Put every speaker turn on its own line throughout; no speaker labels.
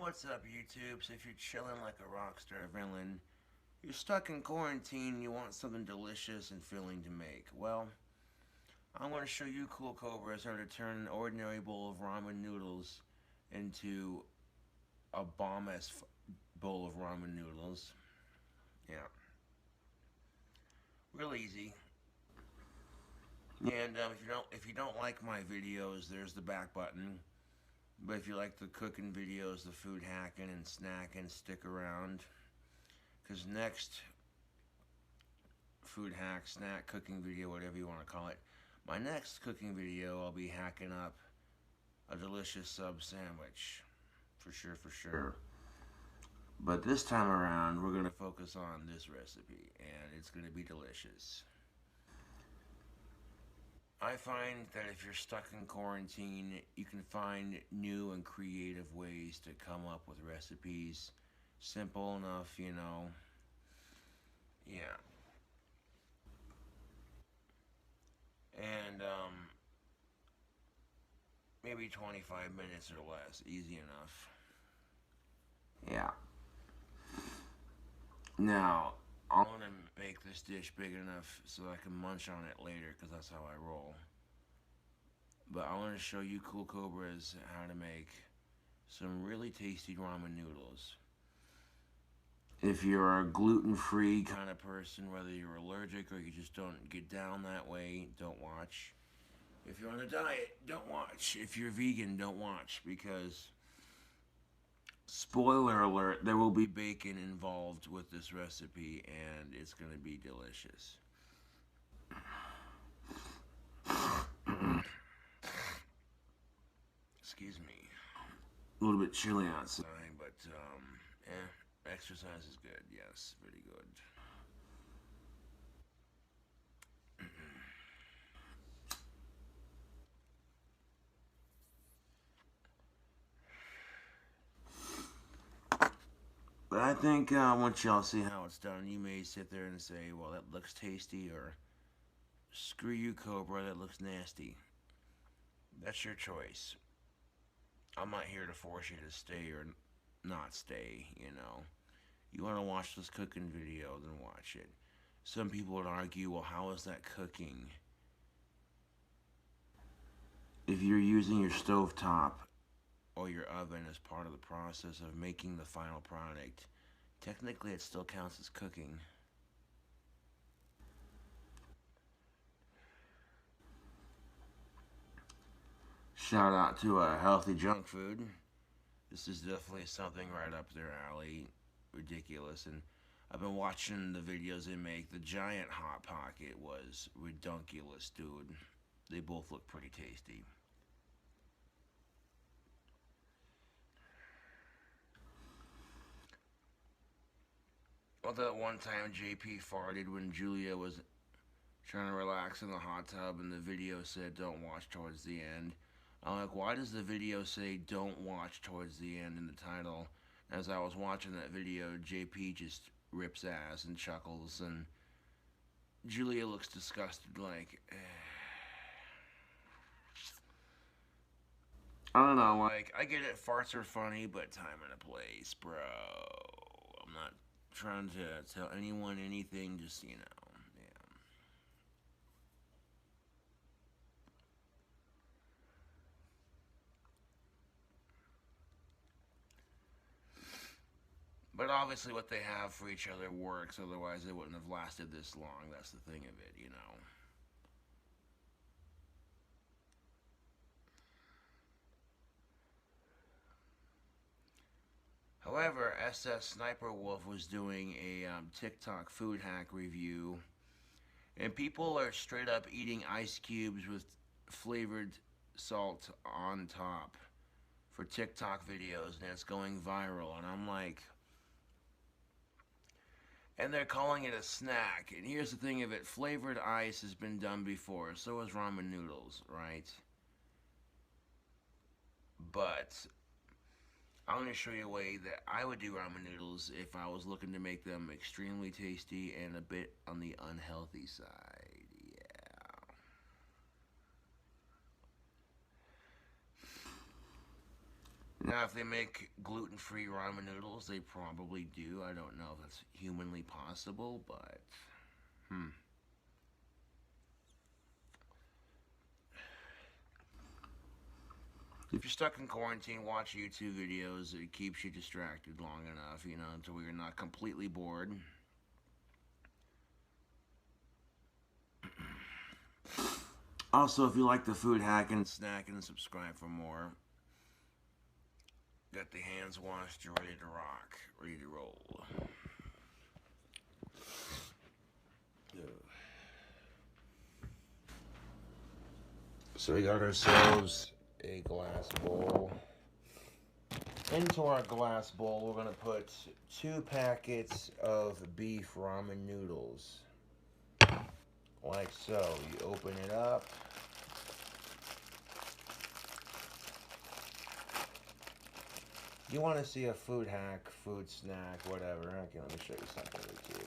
What's up, YouTube? So if you're chilling like a rock star villain, you're stuck in quarantine and you want something delicious and filling to make. Well, I'm going to show you cool cobras how to turn an ordinary bowl of ramen noodles into a bomb-ass bowl of ramen noodles. Yeah, real easy. And if you don't like my videos, there's the back button. But if you like the cooking videos, the food hacking and snacking, stick around. Because next food hack, snack, cooking video, whatever you want to call it, my next cooking video, I'll be hacking up a delicious sub sandwich. For sure, for sure. But this time around, we're going to focus on this recipe, and it's going to be delicious. I find that if you're stuck in quarantine, you can find new and creative ways to come up with recipes. Simple enough, you know. Yeah. And maybe 25 minutes or less. Easy enough. Yeah. Now, I want to make this dish big enough so I can munch on it later because that's how I roll. But I want to show you cool cobras how to make some really tasty ramen noodles. If you're a gluten-free kind of person, whether you're allergic or you just don't get down that way, don't watch. If you're on a diet, don't watch. If you're vegan, don't watch because, spoiler alert, there will be bacon involved with this recipe and it's going to be delicious. Excuse me. A little bit chilly outside, but exercise is good. Yes, very good. But I think once y'all see how it's done, you may sit there and say, well, that looks tasty, or screw you, Cobra, that looks nasty. That's your choice. I'm not here to force you to stay or not stay, you know. You want to watch this cooking video, then watch it. Some people would argue, well, how is that cooking? If you're using your stovetop or your oven as part of the process of making the final product, technically it still counts as cooking. Shout out to healthy junk food. This is definitely something right up their alley. Ridiculous. And I've been watching the videos they make. The giant Hot Pocket was redunculous, dude. They both look pretty tasty. Well, that one time JP farted when Julia was trying to relax in the hot tub and the video said don't watch towards the end. I'm like, why does the video say don't watch towards the end in the title? As I was watching that video, JP just rips ass and chuckles, and Julia looks disgusted like, I don't know, like, I get it, farts are funny, but time and a place, bro. I'm not trying to tell anyone anything, just, you know, yeah. But obviously what they have for each other works, otherwise they wouldn't have lasted this long. That's the thing of it, you know. However, SS Sniper Wolf was doing a TikTok food hack review, and people are straight up eating ice cubes with flavored salt on top for TikTok videos, and it's going viral. And I'm like, and they're calling it a snack. And here's the thing of it, flavored ice has been done before, so has ramen noodles, right? But I'm going to show you a way that I would do ramen noodles if I was looking to make them extremely tasty and a bit on the unhealthy side. Yeah. Now, if they make gluten-free ramen noodles, they probably do. I don't know if that's humanly possible, but if you're stuck in quarantine, watch YouTube videos. It keeps you distracted long enough, until you're not completely bored. Also, if you like the food hacking, snacking, subscribe for more. Got the hands washed, you're ready to rock, ready to roll. So we got ourselves a glass bowl. Into our glass bowl, we're going to put 2 packets of beef ramen noodles. Like so. You open it up. You want to see a food hack, food snack, whatever. Okay, let me show you something or two.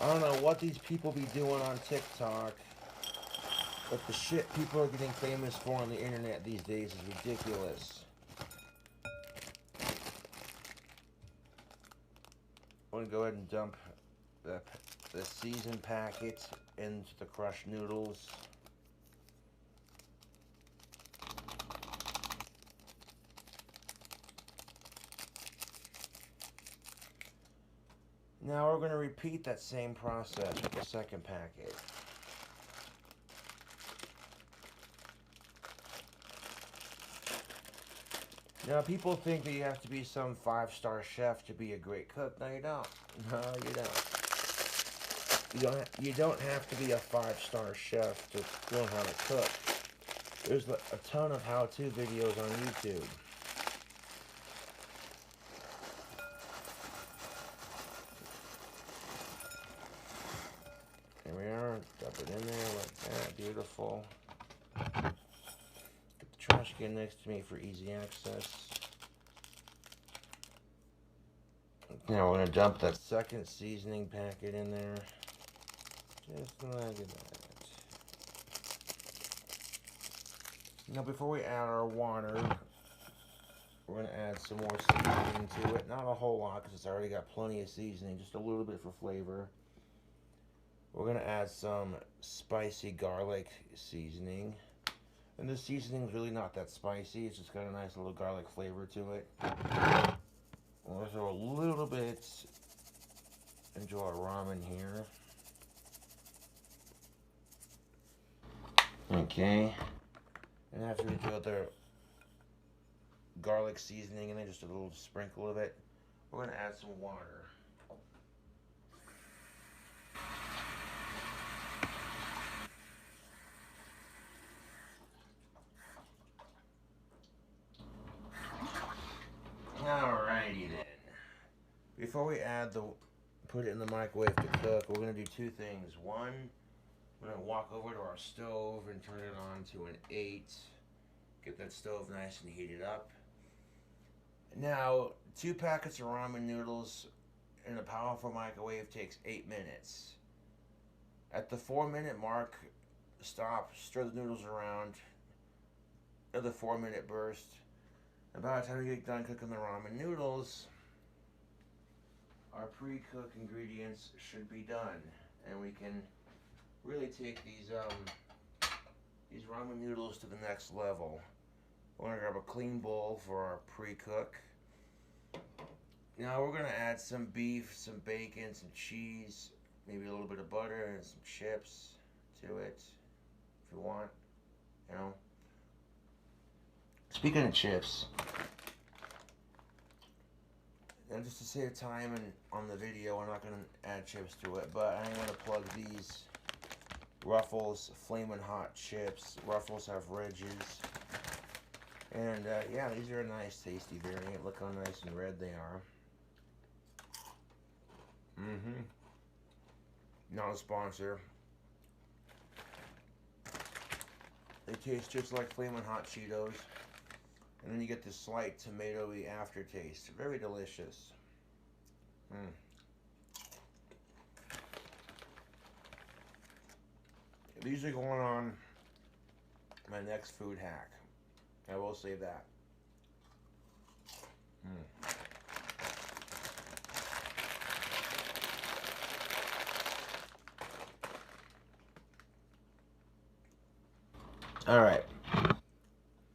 I don't know what these people be doing on TikTok, but the shit people are getting famous for on the internet these days is ridiculous. I'm going to go ahead and dump the seasoned packet into the crushed noodles. Now we're going to repeat that same process with the second packet. Now people think that you have to be some 5-star chef to be a great cook. No, you don't. No, you don't. You don't have to be a 5-star chef to learn how to cook. There's a ton of how-to videos on YouTube. There we are. Dump it in there like that. Beautiful. Get the trash can next to me for easy access. Now we're going to dump that second seasoning packet in there. Just like that. Now before we add our water, we're going to add some more seasoning to it. Not a whole lot because it's already got plenty of seasoning. Just a little bit for flavor. We're going to add some spicy garlic seasoning. And this seasoning is really not that spicy. It's just got a nice little garlic flavor to it. We'll throw a little bit into our ramen here. Okay. And after we throw the garlic seasoning in there, just a little sprinkle of it, we're going to add some water. Alrighty then. Before we put it in the microwave to cook, we're going to do 2 things. One, we're going to walk over to our stove and turn it on to an 8. Get that stove nice and heated up. Now, 2 packets of ramen noodles in a powerful microwave takes 8 minutes. At the 4-minute mark, stop, stir the noodles around. Another 4-minute burst. And by the time you get done cooking the ramen noodles, our pre-cooked ingredients should be done, and we can really take these ramen noodles to the next level. We're going to grab a clean bowl for our pre-cook. Now we're going to add some beef, some bacon, some cheese, maybe a little bit of butter and some chips to it if you want, Speaking of chips, and just to save time on the video, I'm not going to add chips to it, but I'm going to plug these Ruffles Flamin' Hot chips. Ruffles have ridges. And yeah, these are a nice, tasty variant. Look how nice and red they are. Not a sponsor. They taste just like Flamin' Hot Cheetos. And then you get this slight tomatoey aftertaste. Very delicious. These are going on My next food hack. I will say that. All right.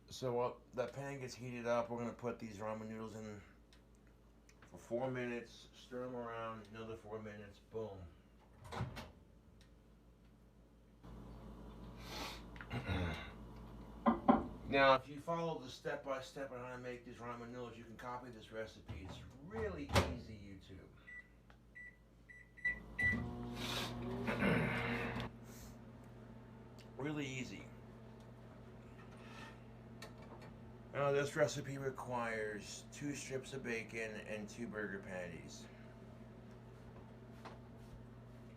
So while that pan gets heated up, we're gonna put these ramen noodles in for 4 minutes. Stir them around. Another 4 minutes. Boom. Now, if you follow the step-by-step on how to make these ramen noodles, you can copy this recipe. It's really easy, YouTube. Really easy. Now, this recipe requires 2 strips of bacon and 2 burger patties.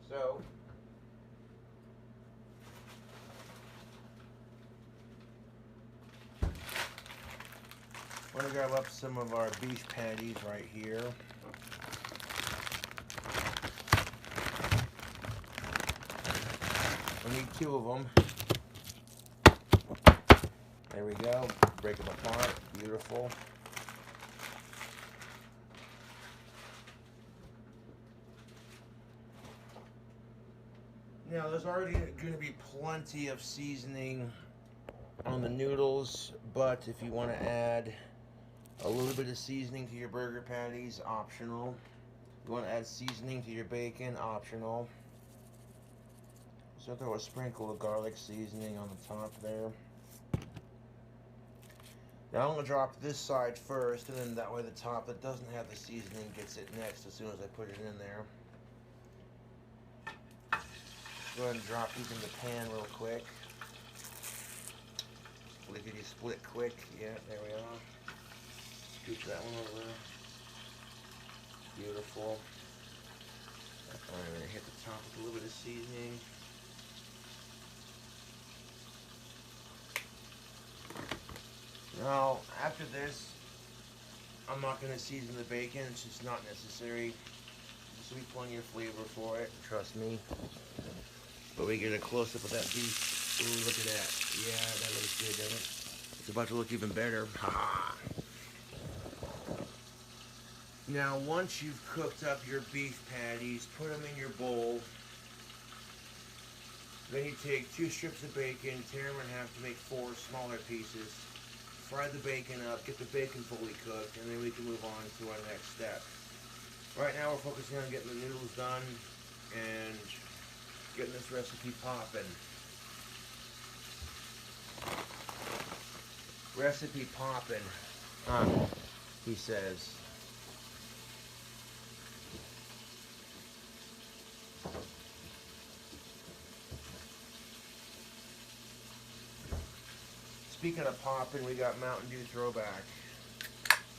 So, we're going to grab up some of our beef patties right here. We need 2 of them. There we go. Break them apart. Beautiful. Now, there's already going to be plenty of seasoning on the noodles, but if you want to add a little bit of seasoning to your burger patties, optional. You want to add seasoning to your bacon, optional. So throw a sprinkle of garlic seasoning on the top there. Now I'm going to drop this side first, and then that way the top that doesn't have the seasoning gets it next as soon as I put it in there. Go ahead and drop these in the pan real quick. Lickety split quick. Yeah, there we are. Scoop that one over. Beautiful. I'm going to hit the top with a little bit of seasoning. Now, after this, I'm not going to season the bacon. It's just not necessary. This will be plenty of flavor for it. Trust me. But we get a close-up of that beef. Ooh, look at that. Yeah, that looks good, doesn't it? It's about to look even better. Ha! Now, once you've cooked up your beef patties, put them in your bowl. Then you take 2 strips of bacon, tear them in half to make 4 smaller pieces. Fry the bacon up, get the bacon fully cooked, and then we can move on to our next step. Right now we're focusing on getting the noodles done and getting this recipe popping. Recipe popping, he says. Speaking of popping, we got Mountain Dew Throwback.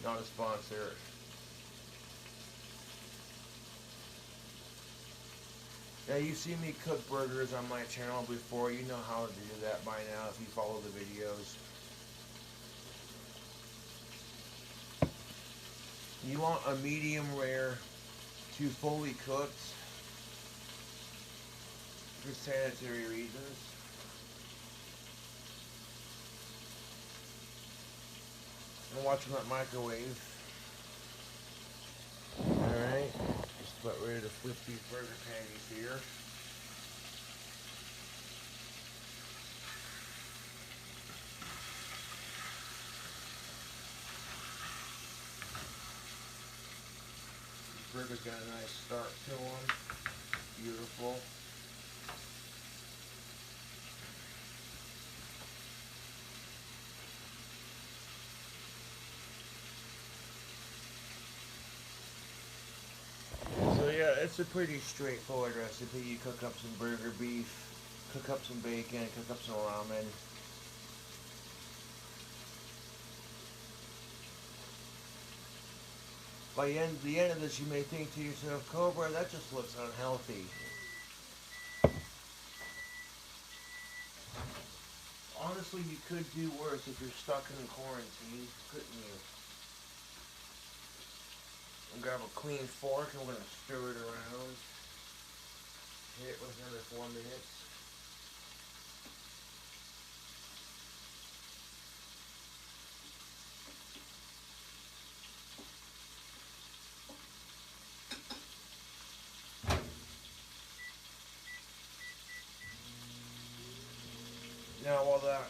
Not a sponsor. Now, you've seen me cook burgers on my channel before. You know how to do that by now if you follow the videos. You want a medium rare to fully cooked for sanitary reasons. And watch them at microwave. Alright, just about ready to flip these burger patties here. This burger's got a nice start to them. Beautiful. It's a pretty straightforward recipe. You cook up some burger beef, cook up some bacon, cook up some ramen. By the end of this, you may think to yourself, Cobra, that just looks unhealthy. Honestly, you could do worse if you're stuck in quarantine, couldn't you? And grab a clean fork and we're going to stir it around. Hit it with another 4 minutes. all that.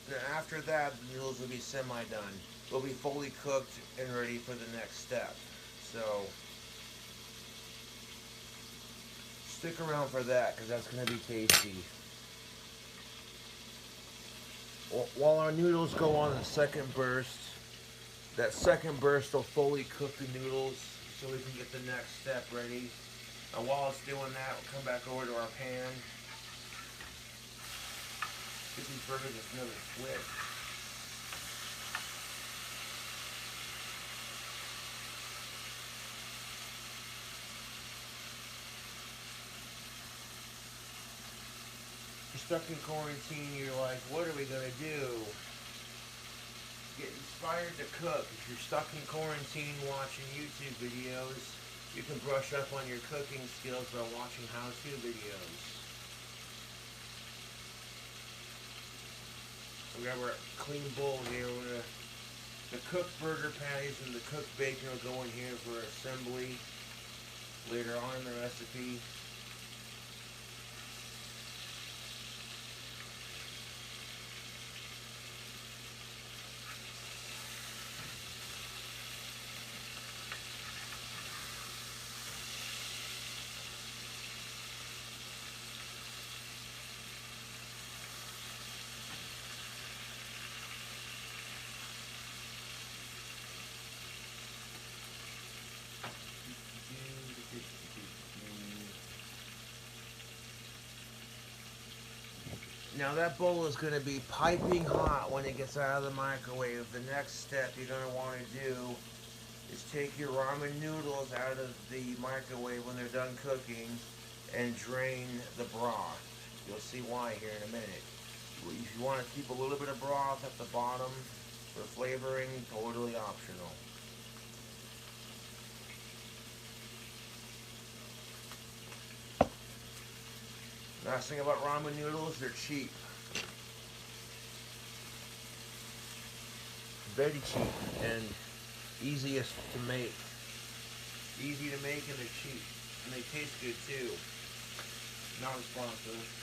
Then after that, the noodles will be semi-done. They'll be fully cooked and ready for the next step. So stick around for that because that's going to be tasty. While our noodles go on the second burst, that second burst will fully cook the noodles so we can get the next step ready. And while it's doing that, we'll come back over to our pan. Give these burgers another flip. You're stuck in quarantine, you're like, what are we going to do? Get inspired to cook. If you're stuck in quarantine watching YouTube videos, you can brush up on your cooking skills by watching how-to videos. We have our clean bowl here. The cooked burger patties and the cooked bacon will go in here for assembly later on in the recipe. Now that bowl is going to be piping hot when it gets out of the microwave. The next step you're going to want to do is take your ramen noodles out of the microwave when they're done cooking and drain the broth. You'll see why here in a minute. If you want to keep a little bit of broth at the bottom for flavoring, totally optional. Nice thing about ramen noodles, they're cheap. Very cheap and easiest to make. Easy to make and they're cheap. And they taste good too. Not responsive.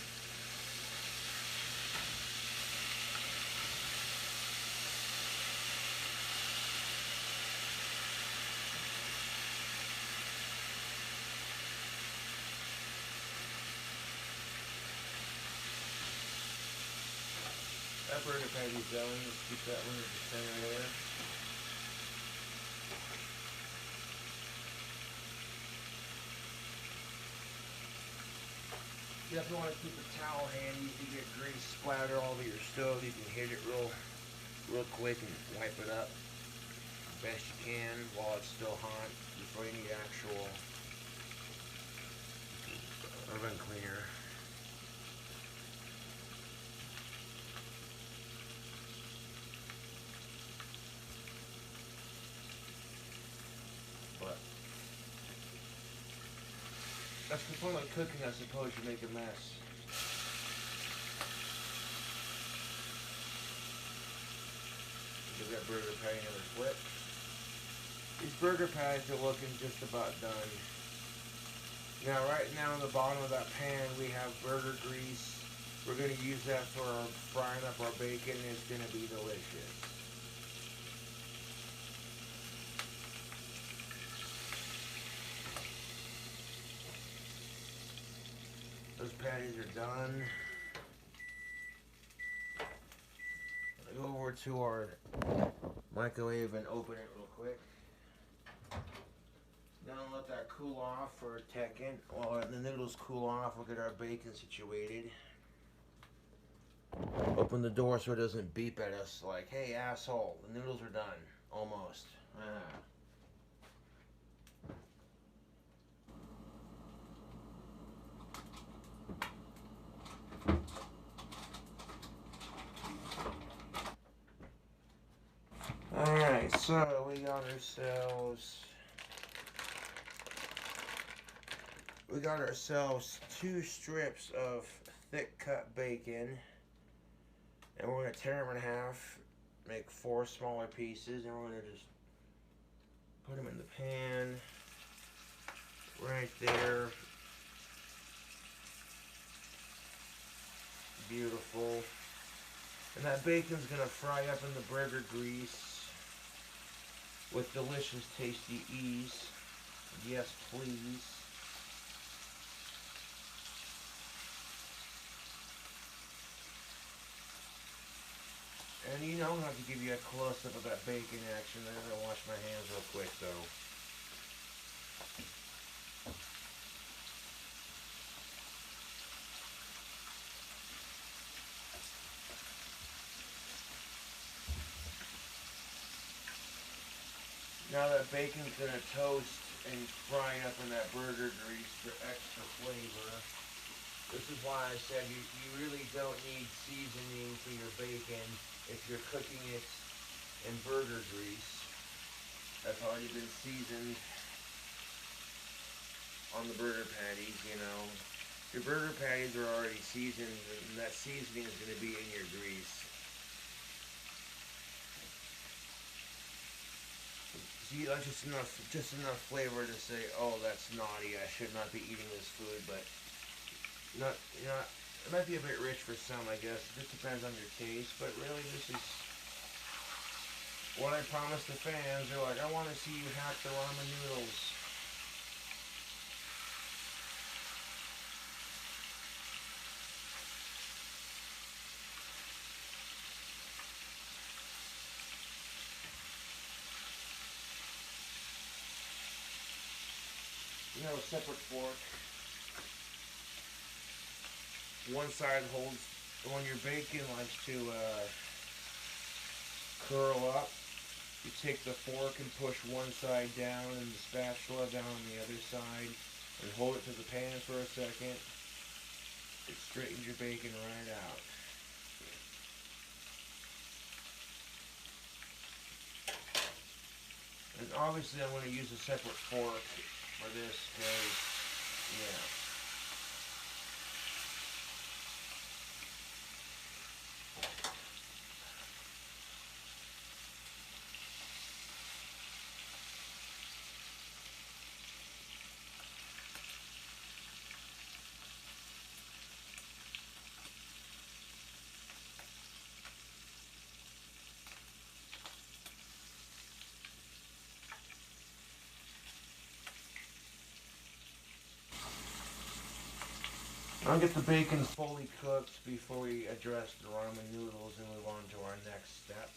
That burger patty's done. Let's keep that one at the center there. You definitely want to keep a towel handy. If you get grease splatter all over your stove, you can hit it real quick and wipe it up best you can while it's still hot before you need actual oven cleaner. But that's the fun of cooking, I suppose. You make a mess. Give that burger patty another flip. These burger patties are looking just about done. Now, right now on the bottom of that pan, we have burger grease. We're going to use that for frying up our bacon. It's going to be delicious. Those patties are done. I'll go over to our microwave and open it real quick. Then I'll let that cool off for a second. While the noodles cool off, we'll get our bacon situated. Open the door so it doesn't beep at us like, hey asshole, the noodles are done. Almost. Alright, so we got ourselves 2 strips of thick cut bacon, and we're going to tear them in half, make 4 smaller pieces, and we're going to just put them in the pan right there. Beautiful. And that bacon's gonna fry up in the burger grease with delicious, tasty ease. Yes, please. And you know, I'm gonna have to give you a close-up of that bacon action. I'm gonna wash my hands real quick, though. Now that bacon's gonna toast and fry up in that burger grease for extra flavor. This is why I said you really don't need seasoning for your bacon if you're cooking it in burger grease. That's already been seasoned on the burger patties, you know. Your burger patties are already seasoned, and that seasoning is going to be in your grease. See, that's just enough flavor to say, oh, that's naughty. I should not be eating this food, but not, you know, it might be a bit rich for some, I guess. It just depends on your taste, but really, this is what I promised the fans. They're like, I want to see you hack the ramen noodles. You have a separate fork. One side holds, when your bacon likes to curl up, you take the fork and push one side down and the spatula down on the other side and hold it to the pan for a second. It straightens your bacon right out. And obviously I'm going to use a separate fork for this because, yeah. I'll get the bacon fully cooked before we address the ramen noodles and move on to our next step.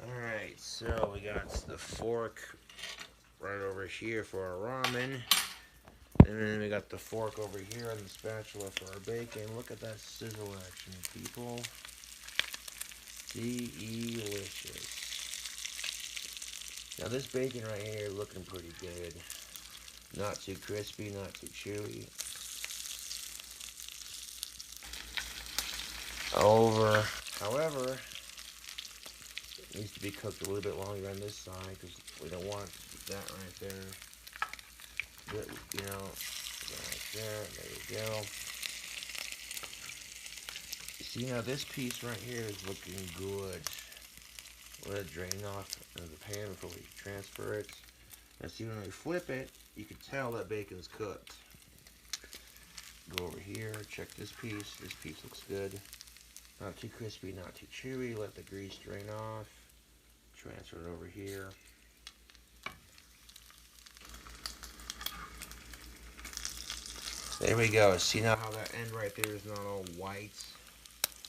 Alright, so we got the fork right over here for our ramen. And then we got the fork over here and the spatula for our bacon. Look at that sizzle action, people. Delicious. Now this bacon right here is looking pretty good. Not too crispy, not too chewy. However, it needs to be cooked a little bit longer on this side because we don't want that right there. But, you know, right there you go. See, now this piece right here is looking good. Let it drain off of the pan before we transfer it. Now see, when we flip it, you can tell that bacon's cooked. Go over here, check this piece. This piece looks good. Not too crispy, not too chewy. Let the grease drain off. Transfer it over here. There we go. See now how that end right there is not all white?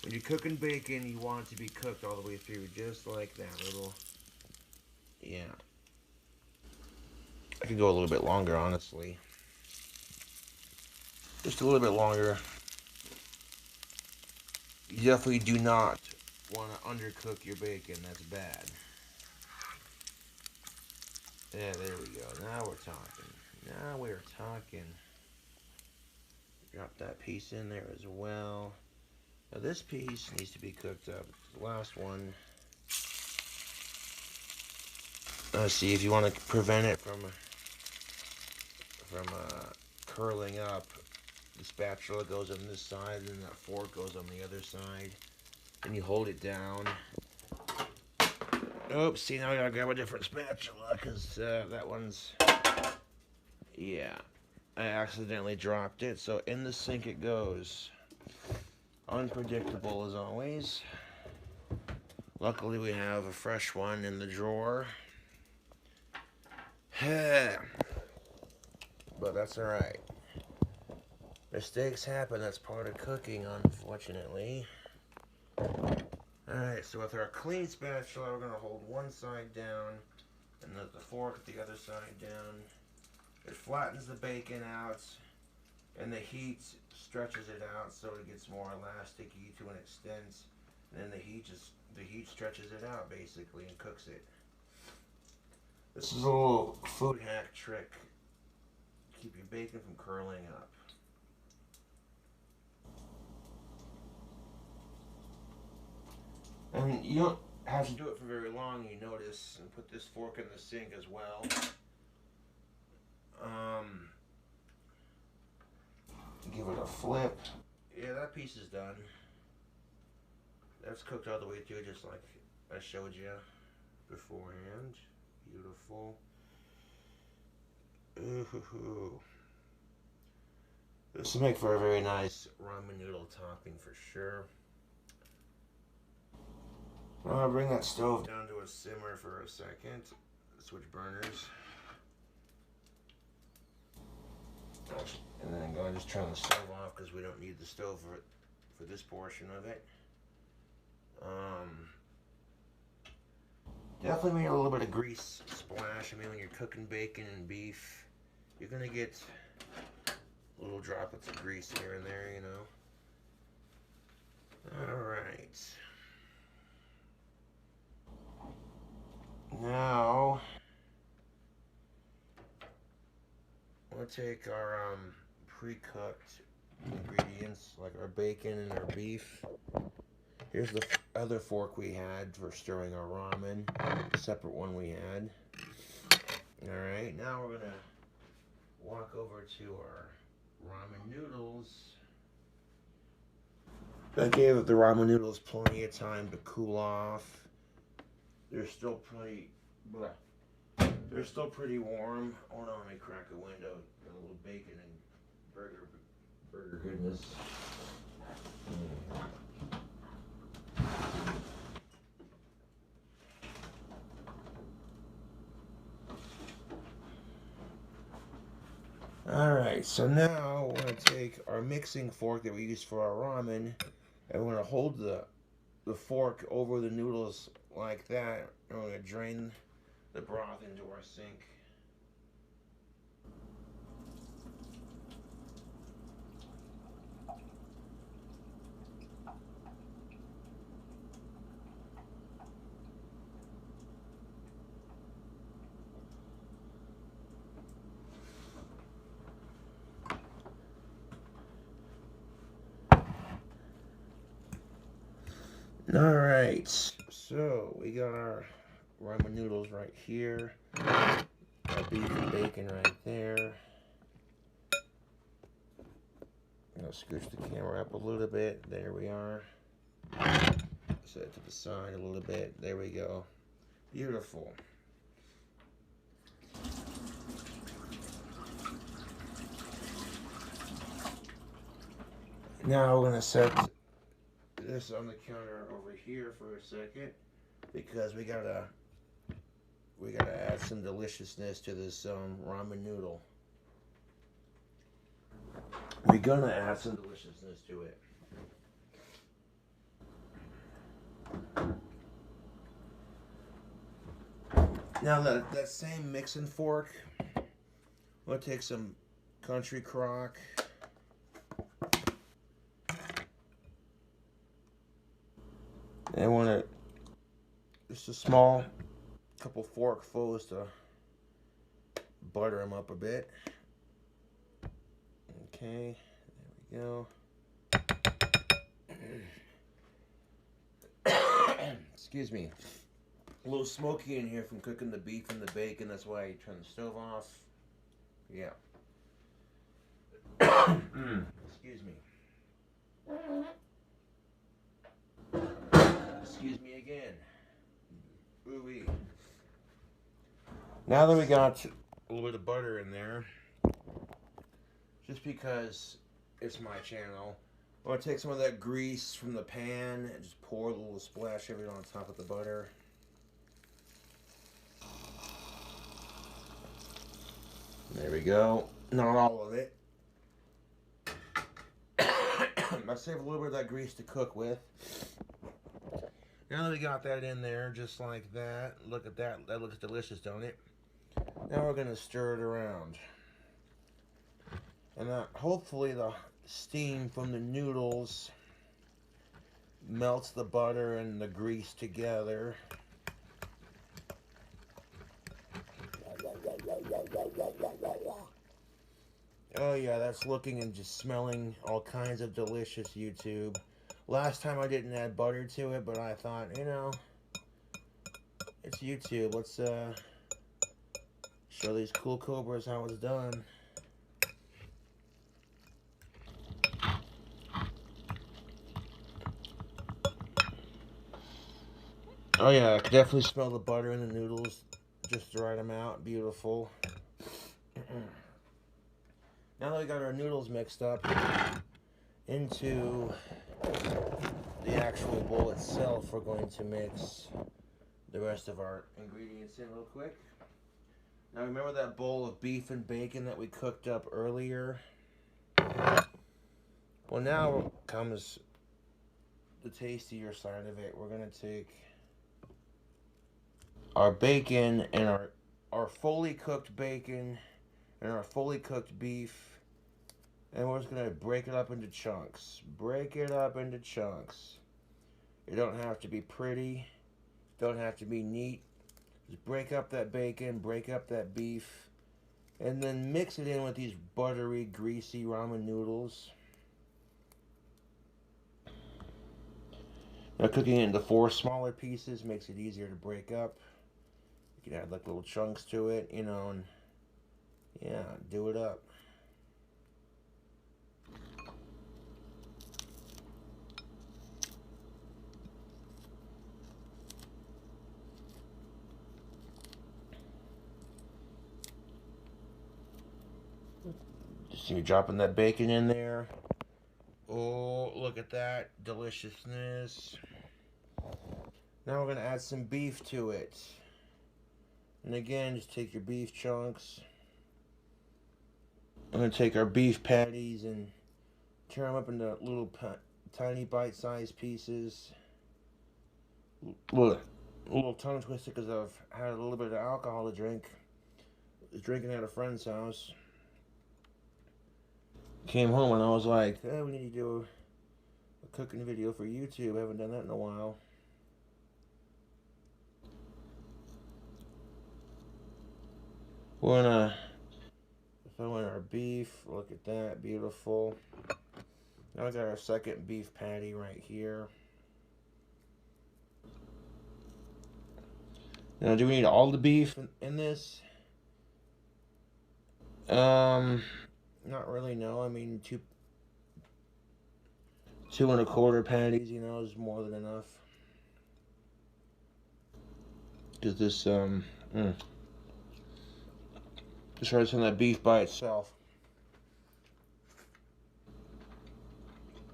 When you're cooking bacon, you want it to be cooked all the way through, just like that little, yeah. I could go a little bit longer, honestly. Just a little bit longer. You definitely do not want to undercook your bacon. That's bad. Yeah, there we go. Now we're talking. Now we're talking. Drop that piece in there as well. Now this piece needs to be cooked up. The last one. See, if you want to prevent it from curling up, the spatula goes on this side and that fork goes on the other side. And you hold it down. Oops, see, now I gotta grab a different spatula because that one's, yeah, I accidentally dropped it. So in the sink it goes. Unpredictable as always. Luckily we have a fresh one in the drawer. But that's alright. Mistakes happen, that's part of cooking, unfortunately. Alright, so with our clean spatula, we're going to hold one side down and the fork the other side down. It flattens the bacon out and the heat stretches it out so it gets more elasticy to an extent. And then the heat stretches it out basically and cooks it. This is a little food hack trick to keep your bacon from curling up. And you don't have to do it for very long, you notice, and put this fork in the sink as well. Give it a flip. Yeah, that piece is done. That's cooked all the way through just like I showed you beforehand. Beautiful. Ooh. This will make for a very nice ramen noodle topping for sure. I'll bring that stove down to a simmer for a second. Switch burners. And then go and just turn the stove off because we don't need the stove for this portion of it. Definitely made a little bit of grease splash. I mean, when you're cooking bacon and beef, you're going to get little droplets of grease here and there, you know. Alright. Now, we'll take our pre-cooked ingredients, like our bacon and our beef. Here's the other fork we had for stirring our ramen, a separate one we had. Alright, now we're going to walk over to our ramen noodles. I gave the ramen noodles plenty of time to cool off. They're still pretty warm. Hold on, let me crack a window. Got a little bacon and burger goodness. Alright, so now we're going to take our mixing fork that we use for our ramen, and we're going to hold the fork over the noodles like that, and we're going to drain the broth into our sink. Alright, so we got our ramen noodles right here, our beef and bacon right there. I'm going to scooch the camera up a little bit. There we are. Set it to the side a little bit. There we go. Beautiful. Now we're going to set this on the counter over here for a second because we gotta add some deliciousness to this ramen noodle. We're gonna add some deliciousness to it. Now that same mixing fork, we'll take some country crock. And I want to, just a small couple forkfuls to butter them up a bit. Okay, there we go. Excuse me. A little smoky in here from cooking the beef and the bacon. That's why I turned the stove off. Yeah. Excuse me. Excuse me again. Ooh-wee. Now that we got a little bit of butter in there, just because it's my channel, I'm going to take some of that grease from the pan and just pour a little splash of it on top of the butter. There we go. Not all of it. I save a little bit of that grease to cook with. Now that we got that in there, just like that, look at that. That looks delicious, don't it? Now we're going to stir it around. And hopefully the steam from the noodles melts the butter and the grease together. Oh yeah, that's looking and just smelling all kinds of delicious, YouTube. Last time I didn't add butter to it, but I thought, you know, it's YouTube. Let's show these cool cobras how it's done. Oh yeah, I can definitely smell the butter in the noodles. Just the right amount. Beautiful. Now that we got our noodles mixed up into the actual bowl itself, we're going to mix the rest of our ingredients in real quick. Now remember that bowl of beef and bacon that we cooked up earlier? Well, now comes the tastier side of it. We're going to take our bacon and our fully cooked bacon and our fully cooked beef, and we're just going to break it up into chunks. Break it up into chunks. It don't have to be pretty. Don't have to be neat. Just break up that bacon, break up that beef, and then mix it in with these buttery, greasy ramen noodles. Now cooking it into 4 smaller pieces makes it easier to break up. You can add like little chunks to it, you know, and yeah, do it up. Just you dropping that bacon in there. Oh, look at that deliciousness. Now we're going to add some beef to it. And again, just take your beef chunks. I'm going to take our beef patties and tear them up into little tiny bite-sized pieces. A little tongue twister because I've had a little bit of alcohol to drink. I was drinking at a friend's house. Came home and I was like, hey, we need to do a cooking video for YouTube. I haven't done that in a while. We're gonna throw in our beef. Look at that, beautiful. Now we got our second beef patty right here. Now, do we need all the beef in this? Not really, no. I mean, two and a quarter patties, you know, is more than enough. Because this, just try some of that beef by itself.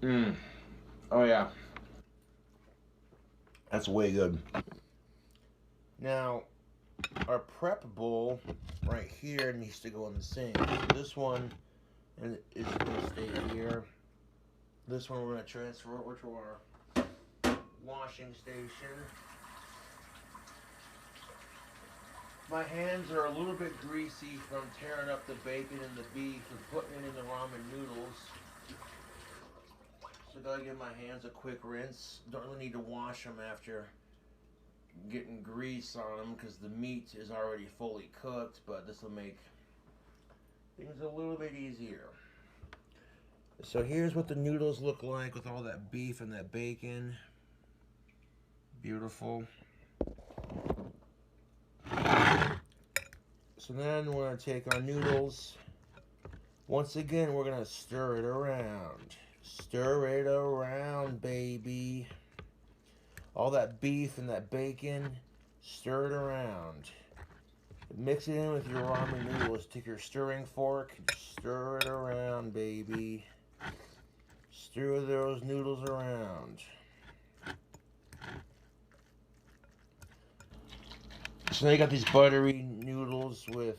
Oh, yeah. That's way good. Now, our prep bowl right here needs to go in the sink. This one is going to stay here. This one we're going to transfer over to our washing station. My hands are a little bit greasy from tearing up the bacon and the beef and putting it in the ramen noodles. So gotta give my hands a quick rinse. Don't really need to wash them after getting grease on them because the meat is already fully cooked, but this will make things a little bit easier. So here's what the noodles look like with all that beef and that bacon. Beautiful. So then we're going to take our noodles. Once again, we're going to stir it around. Stir it around, baby. All that beef and that bacon, stir it around. Mix it in with your ramen noodles. Take your stirring fork, stir it around, baby. Stir those noodles around. So now you got these buttery noodles with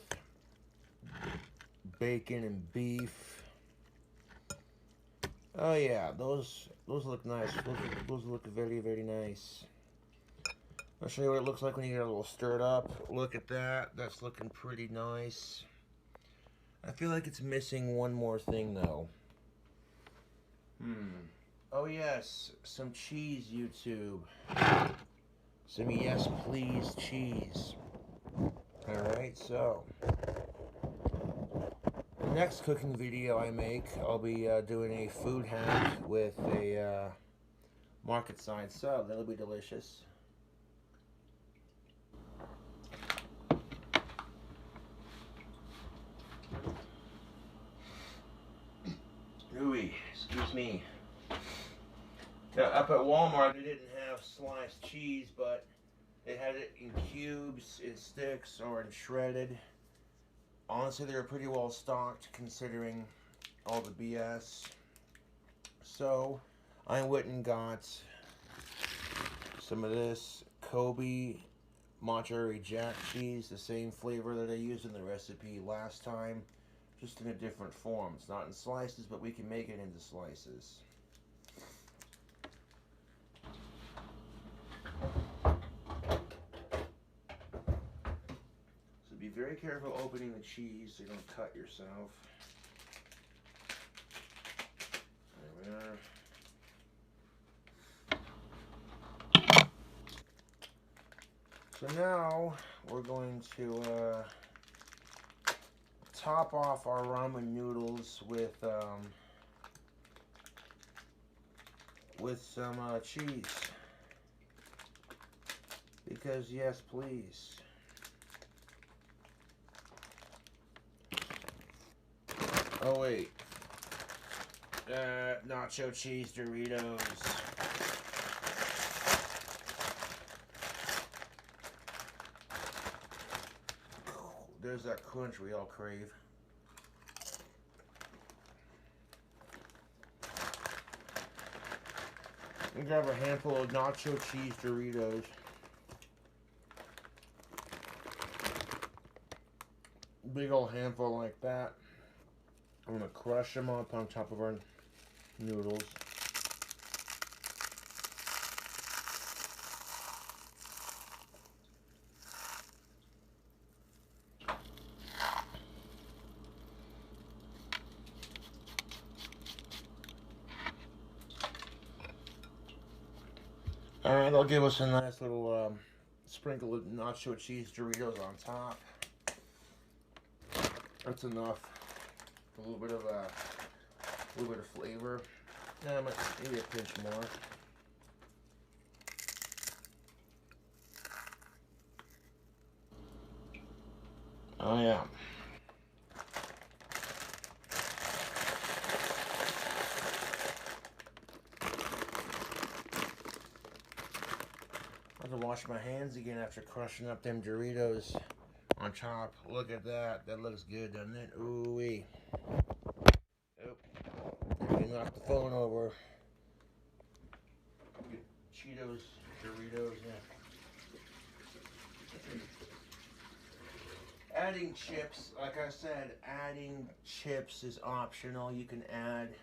bacon and beef. Oh yeah, those look nice. Those look very, very nice. I'll show you what it looks like when you get a little stirred up. Look at that. That's looking pretty nice. I feel like it's missing one more thing though. Oh yes, some cheese, YouTube. Some yes please cheese. Alright, so the next cooking video I make, I'll be doing a food hack with a market side sub. That'll be delicious. Ooh, excuse me. Now, up at Walmart, they didn't have sliced cheese, but they had it in cubes, in sticks, or in shredded. Honestly, they were pretty well stocked considering all the BS. So, I went and got some of this Kobe mozzarella jack cheese, the same flavor that I used in the recipe last time, just in a different form. It's not in slices, but we can make it into slices. So be very careful opening the cheese so you don't cut yourself. There we are. So now we're going to top off our ramen noodles with some cheese. Because yes, please. Oh wait. Nacho cheese Doritos. There's that crunch we all crave. We grab a handful of nacho cheese Doritos. Big old handful like that. I'm gonna crush them up on top of our noodles. Alright, that'll give us a nice little sprinkle of nacho cheese Doritos on top. That's enough. A little bit of flavor. Yeah, maybe a pinch more. Oh yeah. I have to wash my hands again after crushing up them Doritos on top. Look at that. That looks good, doesn't it? Ooh-wee. Oh, we knocked the phone over. Cheetos, Doritos, yeah. Adding chips, like I said, adding chips is optional. You can add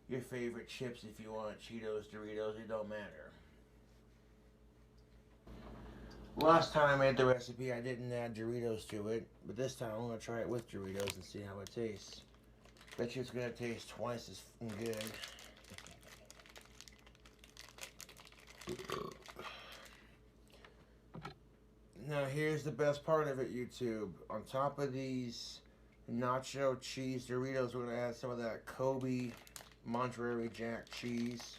your favorite chips if you want. Cheetos, Doritos, it don't matter. Last time I made the recipe, I didn't add Doritos to it, but this time I'm going to try it with Doritos and see how it tastes. Bet you it's going to taste twice as good. Now here's the best part of it, YouTube. On top of these nacho cheese Doritos, we're going to add some of that Kobe mozzarella jack cheese.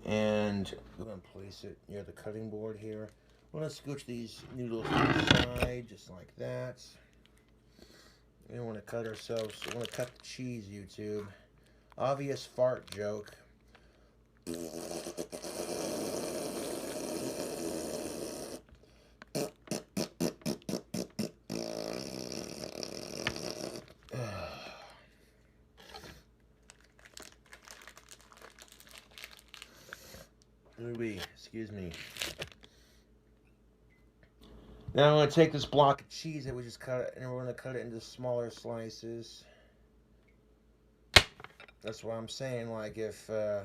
And we're going to place it near the cutting board here. I'm going to scooch these noodles to the side, just like that. We don't want to cut ourselves. We want to cut the cheese, YouTube. Obvious fart joke. Excuse me. Now I'm going to take this block of cheese that we just cut, and we're going to cut it into smaller slices. That's what I'm saying. Like, if they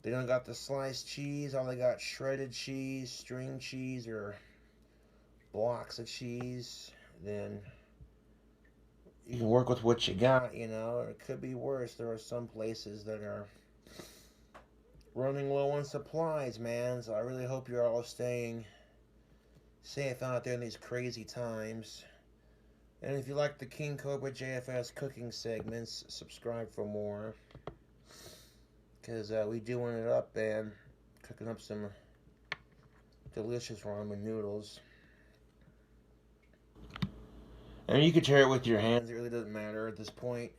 don't got the sliced cheese, all they got shredded cheese, string cheese, or blocks of cheese, then you can work with what you got, you know. It could be worse. There are some places that are running low on supplies, man. So I really hope you're all staying safe out there in these crazy times. And if you like the King Cobra JFS cooking segments, subscribe for more. Because we doing it up, man. Cooking up some delicious ramen noodles. And you can tear it with your hands. It really doesn't matter at this point.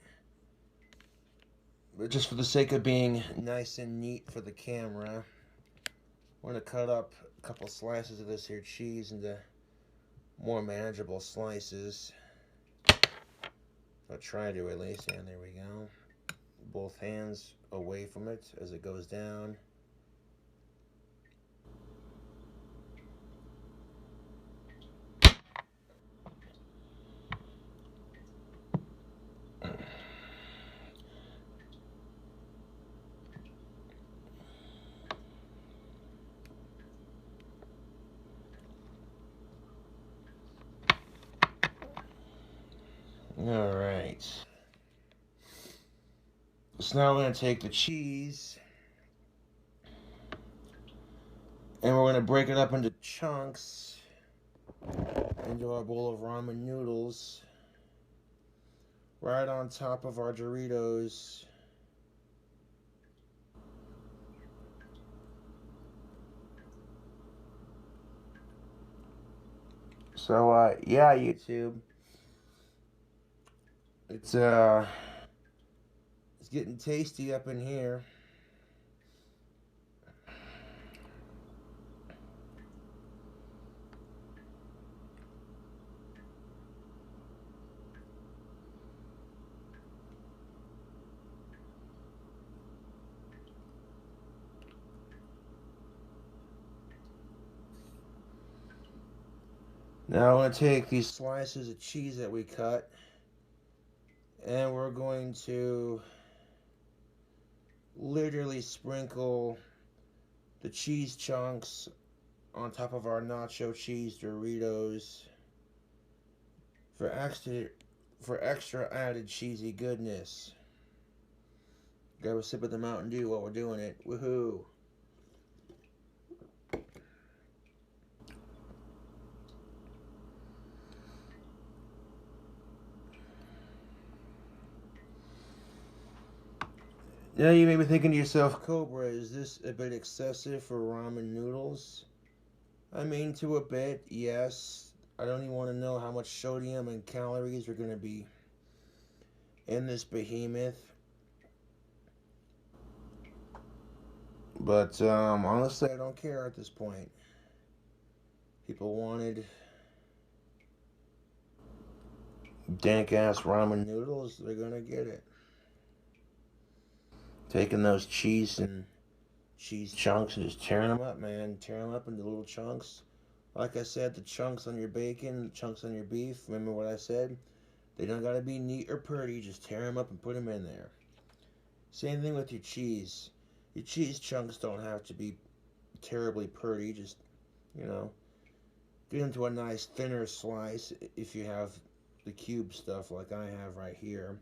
But just for the sake of being nice and neat for the camera, we're going to cut up a couple slices of this here cheese into more manageable slices. I'll try to at least. And there we go. Both hands away from it as it goes down. Alright. So now we're going to take the cheese and we're going to break it up into chunks into our bowl of ramen noodles right on top of our Doritos. So, yeah, YouTube. It's getting tasty up in here. Now I'm going to take these slices of cheese that we cut, and we're going to literally sprinkle the cheese chunks on top of our nacho cheese Doritos for extra added cheesy goodness. Grab a sip of the Mountain Dew while we're doing it. Woohoo! Now you may be thinking to yourself, Cobra, is this a bit excessive for ramen noodles? I mean, to a bit, yes. I don't even want to know how much sodium and calories are going to be in this behemoth. But honestly, I don't care at this point. People wanted dank-ass ramen noodles, they're going to get it. Taking those cheese chunks and just tearing them up, man. Tearing them up into little chunks. Like I said, the chunks on your bacon, the chunks on your beef. Remember what I said? They don't gotta be neat or pretty. Just tear them up and put them in there. Same thing with your cheese. Your cheese chunks don't have to be terribly pretty. Just, you know, get into a nice thinner slice if you have the cube stuff like I have right here.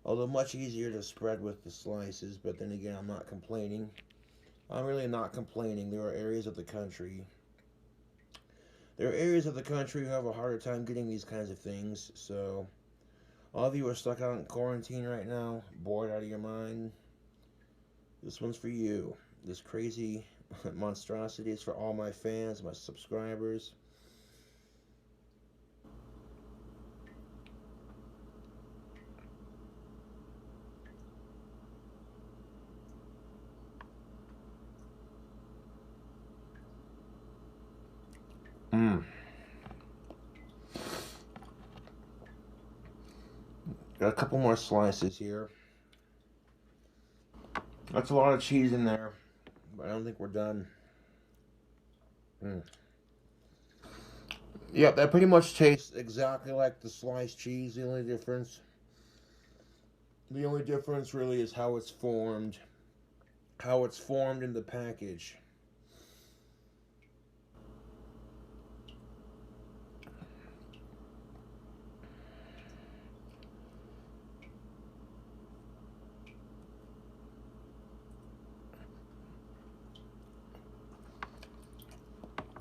Although much easier to spread with the slices, but then again, I'm not complaining. I'm really not complaining. There are areas of the country who have a harder time getting these kinds of things. So, all of you are stuck out in quarantine right now, bored out of your mind. This one's for you. This crazy monstrosities for all my fans, my subscribers. Mmm. Got a couple more slices here. That's a lot of cheese in there, but I don't think we're done. Yep, that pretty much tastes exactly like the sliced cheese. The only difference really is how it's formed. How it's formed in the package.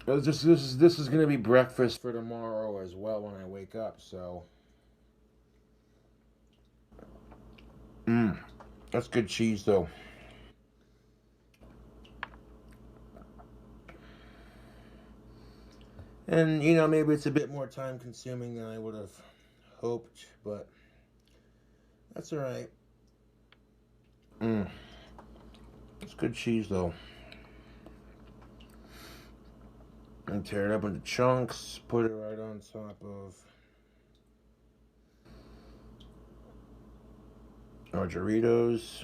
This is gonna be breakfast for tomorrow as well when I wake up. So, that's good cheese though. And you know, maybe it's a bit more time consuming than I would have hoped, but that's all right. It's good cheese though. And tear it up into chunks. Put it right on top of our Doritos.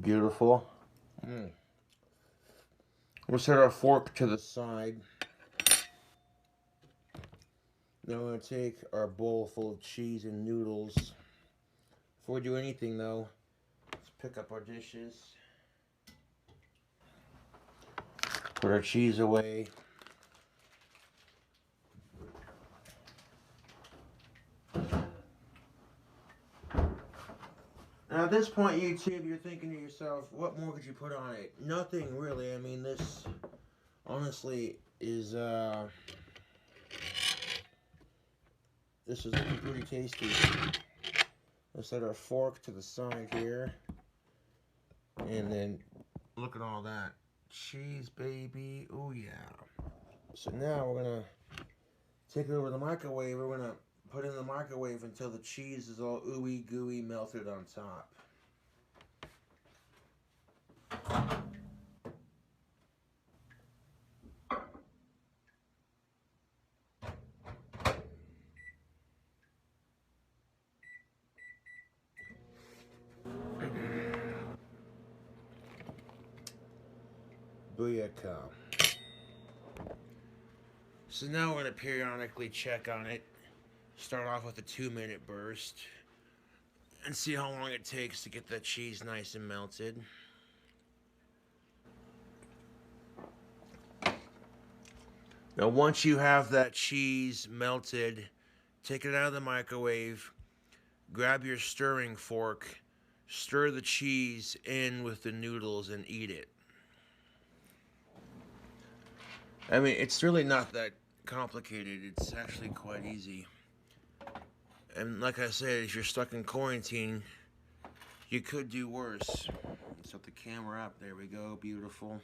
Beautiful. We'll set our fork to the side. Now we're going to take our bowl full of cheese and noodles. Before we do anything though, let's pick up our dishes. Put our cheese away. Now at this point, YouTube, you're thinking to yourself, what more could you put on it? Nothing really. I mean, this honestly is this is looking pretty tasty. Let's set our fork to the side here. And then look at all that cheese, baby. Oh yeah. So now we're gonna take it over to the microwave. We're gonna put it in the microwave until the cheese is all ooey gooey melted on top. Booyaka. So now we're going to periodically check on it. Start off with a 2-minute burst. And see how long it takes to get that cheese nice and melted. Now once you have that cheese melted, take it out of the microwave. Grab your stirring fork. Stir the cheese in with the noodles and eat it. I mean, it's really not that complicated. It's actually quite easy. And like I said, if you're stuck in quarantine, you could do worse. Set the camera up. There we go. Beautiful.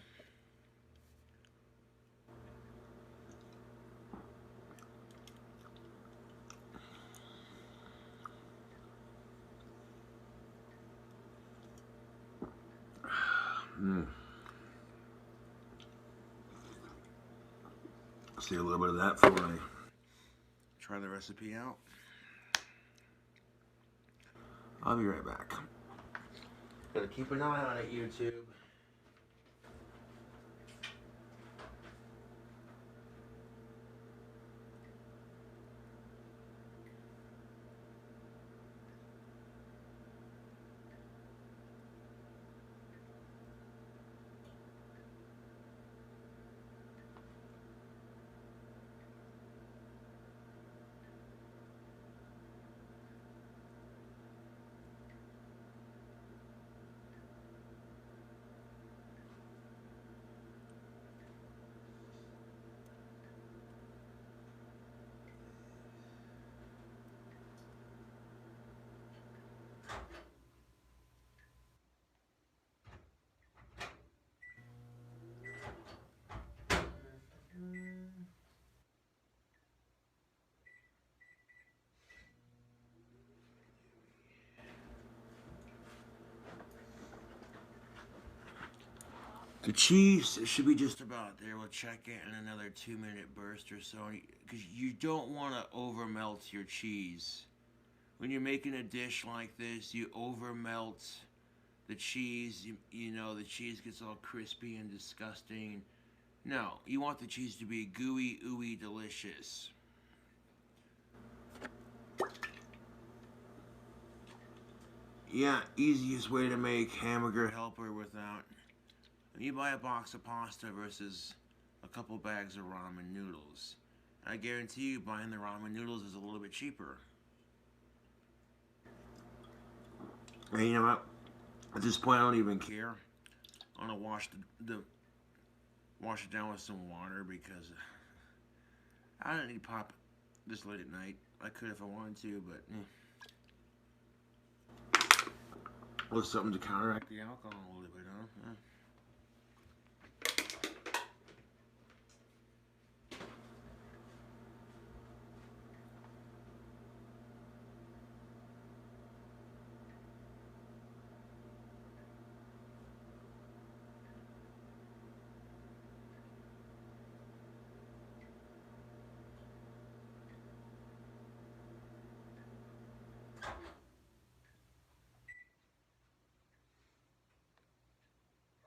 See a little bit of that before I try the recipe out. I'll be right back. Gotta keep an eye on it, YouTube. The cheese should be just about there. We'll check it in another 2-minute burst or so. Because you don't want to over melt your cheese. When you're making a dish like this, you over melt the cheese. You know, the cheese gets all crispy and disgusting. No, you want the cheese to be gooey, ooey, delicious. Yeah, easiest way to make hamburger helper without. You buy a box of pasta versus a couple bags of ramen noodles. I guarantee you buying the ramen noodles is a little bit cheaper. And you know what? At this point, I don't even care. I'm gonna wash it down with some water because I don't need pop this late at night. I could if I wanted to, but a little something to counteract the alcohol a little bit, huh?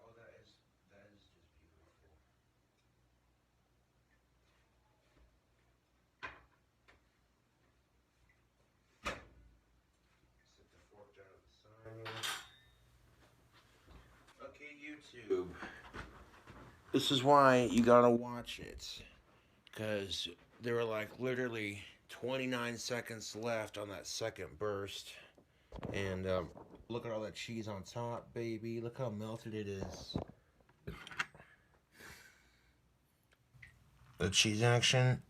Oh, that is just beautiful. Set the fork down at the side. Okay, YouTube. This is why you gotta watch it. Because there were like literally 29 seconds left on that second burst. And look at all that cheese on top, baby. Look how melted it is. The cheese action,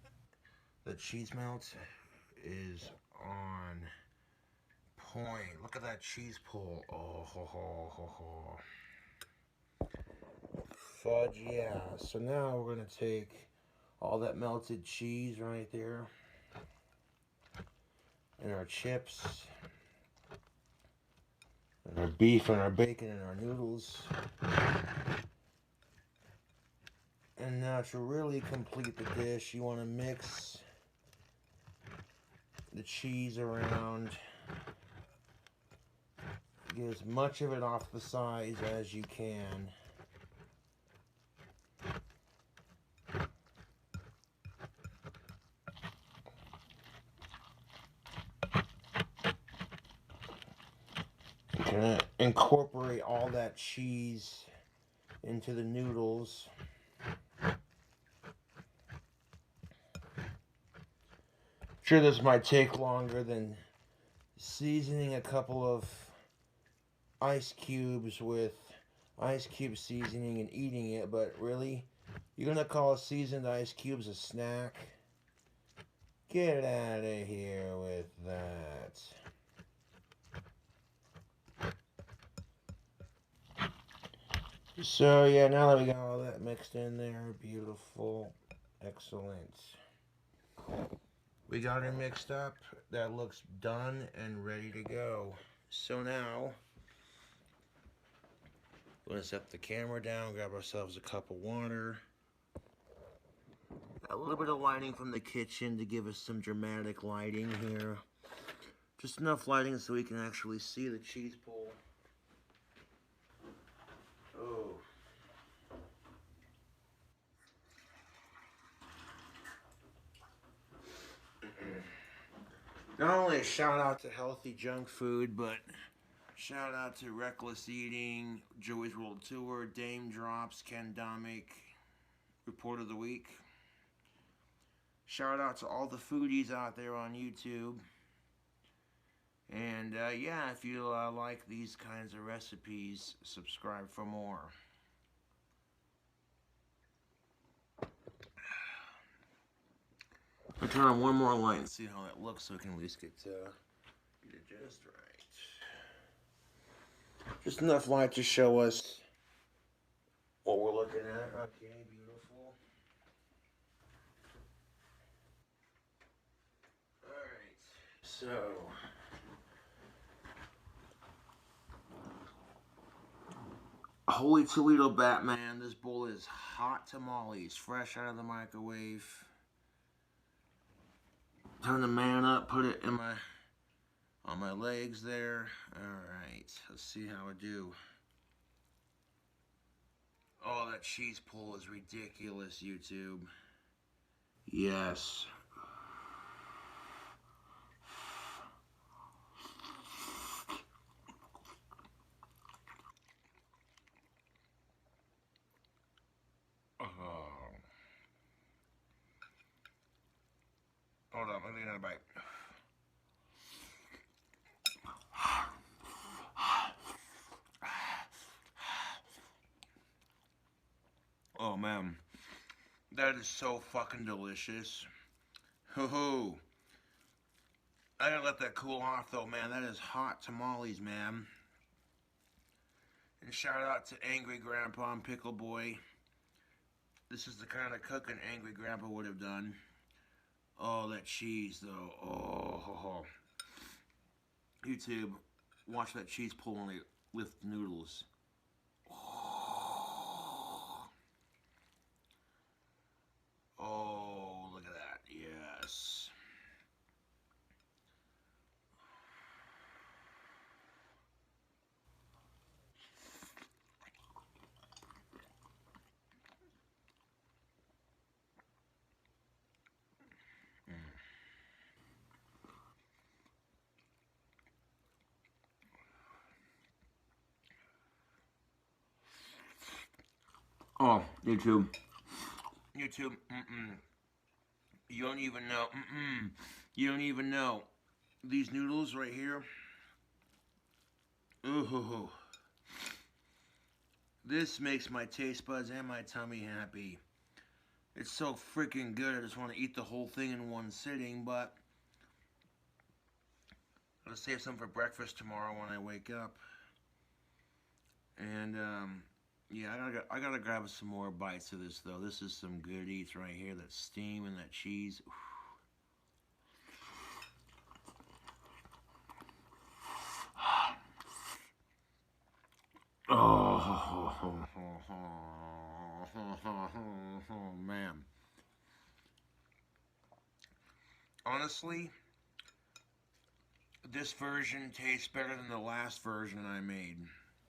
the cheese melt is on point. Look at that cheese pull. Oh, ho, ho, ho, ho. Fudge, yeah. So now we're going to take all that melted cheese right there and our chips and our beef and our bacon and our noodles. And now to really complete the dish, you want to mix the cheese around. Get as much of it off the sides as you can. You're gonna incorporate all that cheese into the noodles. Sure, this might take longer than seasoning a couple of ice cubes with ice cube seasoning and eating it, but really, you're gonna call seasoned ice cubes a snack? Get out of here with that. So yeah, now that we got all that mixed in there, beautiful, excellent. We got it mixed up. That looks done and ready to go. So now, we're gonna set the camera down, grab ourselves a cup of water. A little bit of lighting from the kitchen to give us some dramatic lighting here. Just enough lighting so we can actually see the cheese pull. Oh. Not only a shout out to healthy junk food, but shout out to Reckless Eating, Joey's World Tour, Dame Drops, Ken Domick, Report of the Week. Shout out to all the foodies out there on YouTube. And yeah, if you like these kinds of recipes, subscribe for more. I'll turn on one more light and see how that looks so we can at least get it just right. Just enough light to show us what we're looking at. Okay, beautiful. Alright, so Holy Toledo Batman, this bowl is hot tamales, fresh out of the microwave. Turn the man up, put it in on my legs there. Alright, let's see how I do. Oh, that cheese pull is ridiculous, YouTube. Yes. Oh. Hold on, let me get another bite. Oh man, that is so fucking delicious. Ho ho. I gotta let that cool off though, man. That is hot tamales, man. And shout out to Angry Grandpa and Pickle Boy. This is the kind of cooking Angry Grandpa would have done. Oh, that cheese though. Oh, YouTube, watch that cheese pull when they lift noodles. Oh, look at that. Yes. Oh, YouTube. YouTube. You don't even know. You don't even know. These noodles right here. Ooh. This makes my taste buds and my tummy happy. It's so freaking good. I just want to eat the whole thing in one sitting, but I'll save some for breakfast tomorrow when I wake up. And yeah, I gotta grab some more bites of this though. This is some good eats right here. That steam and that cheese. Oh, man. Honestly, this version tastes better than the last version I made.